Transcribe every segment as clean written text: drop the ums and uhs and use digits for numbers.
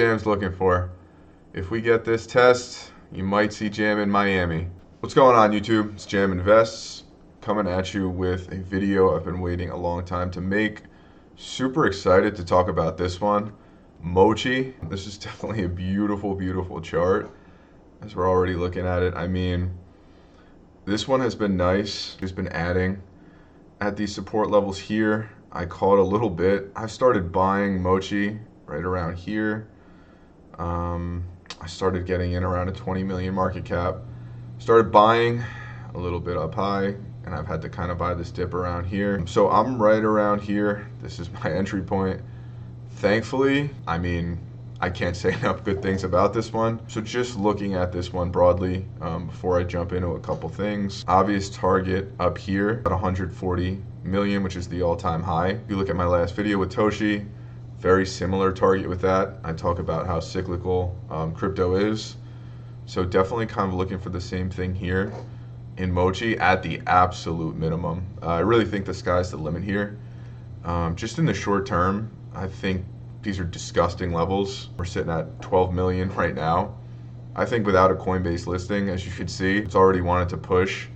Jam's looking for. If we get this test, you might see Jam in Miami. What's going on, YouTube? It's Jam Invests coming at you with a video I've been waiting a long time to make. Super excited to talk about this one. Mochi. This is definitely a beautiful, beautiful chart as we're already looking at it. I mean, this one has been nice. It's been adding at these support levels here. I caught a little bit. I started buying Mochi right around here. I started getting in around a 20 million market cap. Started buying a little bit up high, and I've had to kind of buy this dip around here. So I'm right around here. This is my entry point. Thankfully, I mean, I can't say enough good things about this one. So just looking at this one broadly, before I jump into a couple things. Obvious target up here at 140 million, which is the all-time high. If you look at my last video with Toshi, very similar target with that. I talk about how cyclical crypto is. So definitely kind of looking for the same thing here in Mochi at the absolute minimum. I really think the sky's the limit here. Just in the short term, I think these are disgusting levels. We're sitting at 12 million right now. I think without a Coinbase listing, as you should see, it's already wanted to push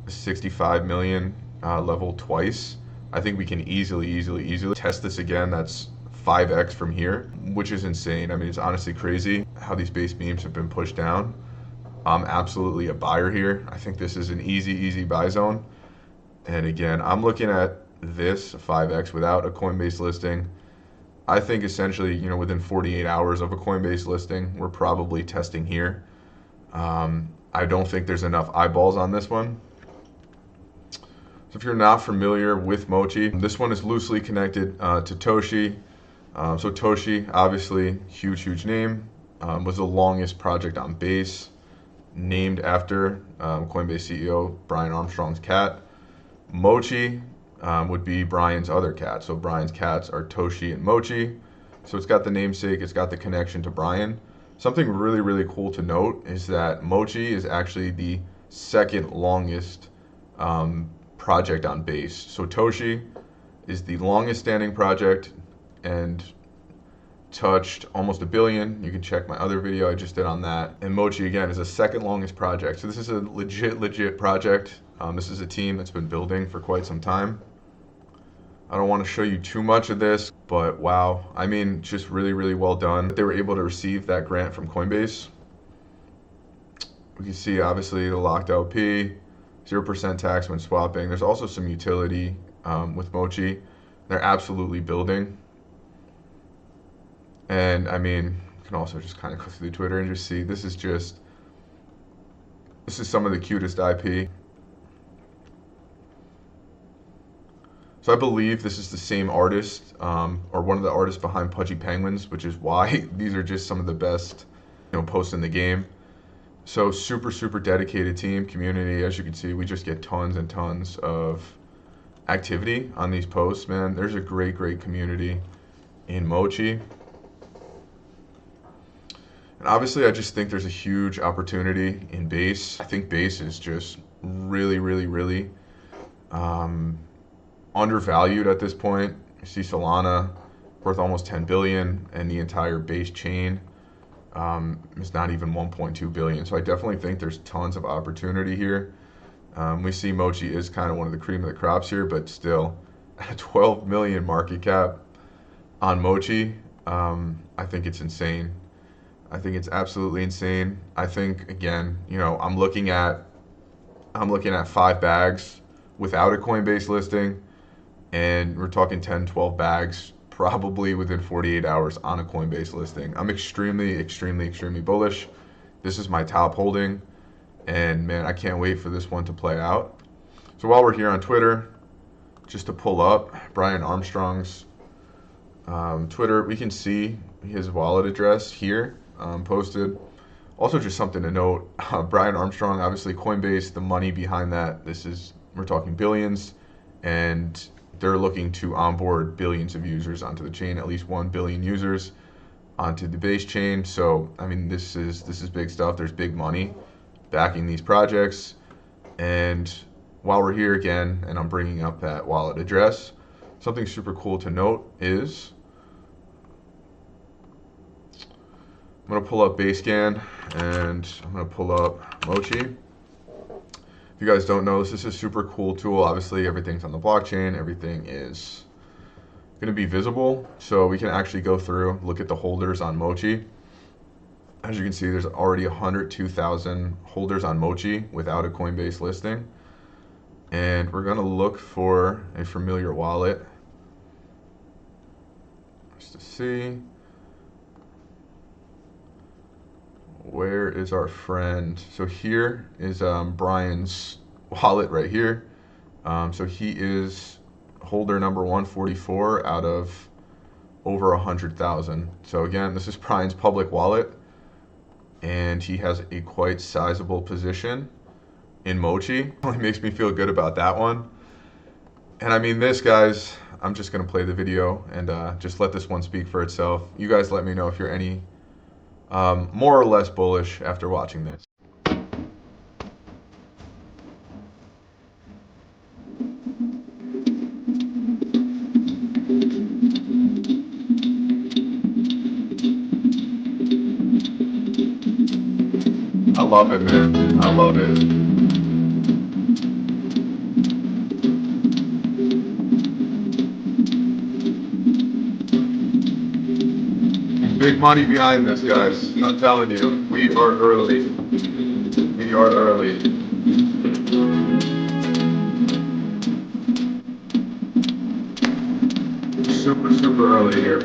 65 million level twice. I think we can easily test this again. That's 5x from here, which is insane. I mean, it's honestly crazy how these base beams have been pushed down. I'm absolutely a buyer here. I think this is an easy buy zone. And again, I'm looking at this 5x without a Coinbase listing. I think essentially, within 48 hours of a Coinbase listing, we're probably testing here. I don't think there's enough eyeballs on this one. So if you're not familiar with Mochi, this one is loosely connected to Toshi. So Toshi, obviously, huge name, was the longest project on Base, named after Coinbase CEO Brian Armstrong's cat. Mochi would be Brian's other cat. So Brian's cats are Toshi and Mochi. So it's got the namesake, it's got the connection to Brian. Something really cool to note is that Mochi is actually the second longest project on Base. So Toshi is the longest standing project and touched almost 1 billion. You can check my other video I just did on that. And Mochi, again, is the second longest project. So this is a legit project. This is a team that's been building for quite some time. I don't want to show you too much of this, but wow. I mean, just really well done. They were able to receive that grant from Coinbase. We can see, obviously, the locked LP, 0% tax when swapping. There's also some utility with Mochi. They're absolutely building. And I mean, you can also just kind of go through Twitter and just see, this is some of the cutest IP. So I believe this is the same artist, or one of the artists behind Pudgy Penguins, which is why these are just some of the best, posts in the game. So super dedicated team, community. As you can see, we just get tons and tons of activity on these posts, man. There's a great community in Mochi. And obviously, I just think there's a huge opportunity in Base. I think Base is just really undervalued at this point. You see Solana worth almost 10 billion, and the entire Base chain is not even 1.2 billion. So I definitely think there's tons of opportunity here. We see Mochi is kind of one of the cream of the crops here, but still, at 12 million market cap on Mochi, I think it's insane. I think it's absolutely insane. I think, again, I'm looking at 5 bags without a Coinbase listing, and we're talking 10, 12 bags probably within 48 hours on a Coinbase listing. I'm extremely bullish. This is my top holding, and man, I can't wait for this one to play out. So while we're here on Twitter, just to pull up Brian Armstrong's Twitter, we can see his wallet address here. Posted. Also, just something to note, Brian Armstrong, obviously Coinbase, the money behind that, we're talking billions, and they're looking to onboard billions of users onto the chain, at least 1 billion users onto the Base chain. So, I mean, this is big stuff. There's big money backing these projects. And while we're here again, and I'm bringing up that wallet address, something super cool to note is going to pull up Basecamp and I'm going to pull up Mochi. If you guys don't know, this is a super cool tool. Obviously, everything's on the blockchain. Everything is going to be visible. So we can actually go through, look at the holders on Mochi. As you can see, there's already 102,000 holders on Mochi without a Coinbase listing. And we're going to look for a familiar wallet just to see. Where is our friend? So here is Brian's wallet right here. So he is holder number 144 out of over 100,000. So again, this is Brian's public wallet, and he has a quite sizable position in Mochi. It makes me feel good about that one. And I mean this, guys, I'm just gonna play the video and just let this one speak for itself. You guys let me know if you're any more or less bullish after watching this. I love it, man. I love it. Big money behind this, guys. I'm telling you, we are early. We are early. Super, super early here.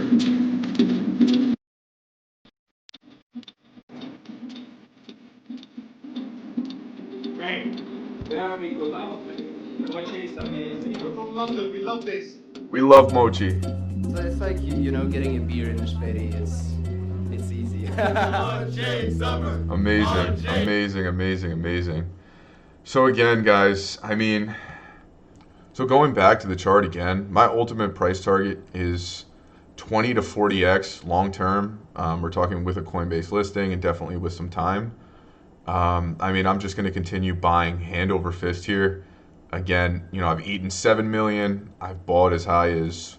Right. There we go. Mochi is amazing. We're from London. We love this. We love Mochi. So it's like you know, getting a beer in a spitty. It's easy. Amazing, amazing, amazing, amazing. So again, guys, I mean, so going back to the chart again, my ultimate price target is 20 to 40x long term. We're talking with a Coinbase listing and definitely with some time. I mean, I'm just going to continue buying hand over fist here. Again, you know, I've eaten 7 million. I've bought as high as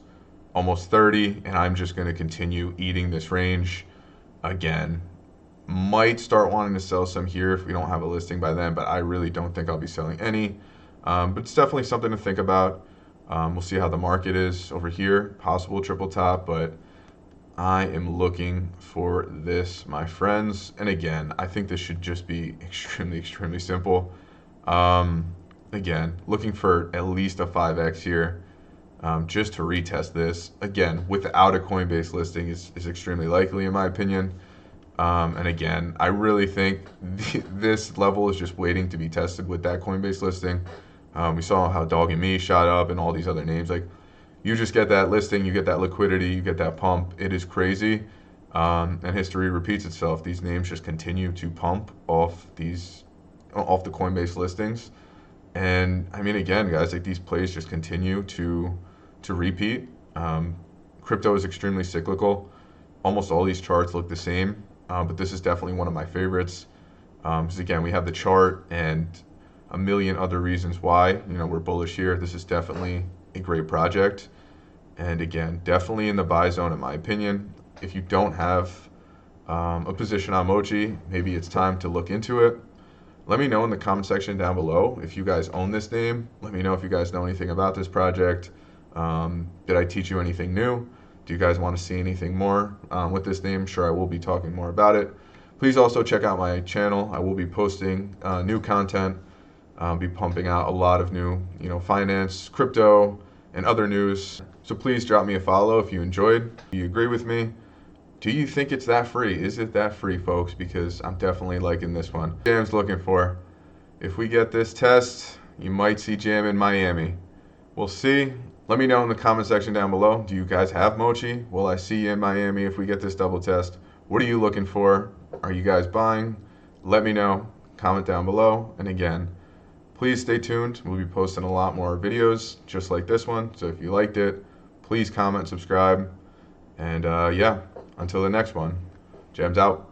almost 30, and I'm just going to continue eating this range. Again, might start wanting to sell some here if we don't have a listing by then, but I really don't think I'll be selling any. But it's definitely something to think about. We'll see how the market is over here. Possible triple top, but I am looking for this, my friends. And again, I think this should just be extremely, extremely simple. Again, looking for at least a 5x here, just to retest this. Again, without a Coinbase listing is extremely likely in my opinion. And again, I really think this level is just waiting to be tested with that Coinbase listing. We saw how Dog and Me shot up and all these other names. Like, you just get that listing, you get that liquidity, you get that pump. It is crazy. And history repeats itself. These names just continue to pump off the Coinbase listings. And I mean, again, guys, like these plays just continue to repeat. Crypto is extremely cyclical. Almost all these charts look the same, but this is definitely one of my favorites. Because again, we have the chart and a million other reasons why, you know, we're bullish here. This is definitely a great project. And again, definitely in the buy zone, in my opinion. If you don't have a position on Mochi, maybe it's time to look into it. Let me know in the comment section down below if you guys own this name. Let me know if you guys know anything about this project. Did I teach you anything new? Do you guys want to see anything more with this name? Sure, I will be talking more about it. Please also check out my channel. I will be posting new content. Be pumping out a lot of new, you know, finance, crypto, and other news. So please drop me a follow if you enjoyed. Do you agree with me? Do you think it's that free? Is it that free, folks? Because I'm definitely liking this one. Jam's looking for. If we get this test, you might see Jam in Miami. We'll see. Let me know in the comment section down below. Do you guys have Mochi? Will I see you in Miami if we get this double test? What are you looking for? Are you guys buying? Let me know. Comment down below. And again, please stay tuned. We'll be posting a lot more videos just like this one. So if you liked it, please comment, subscribe. And yeah, until the next one, Jam's out.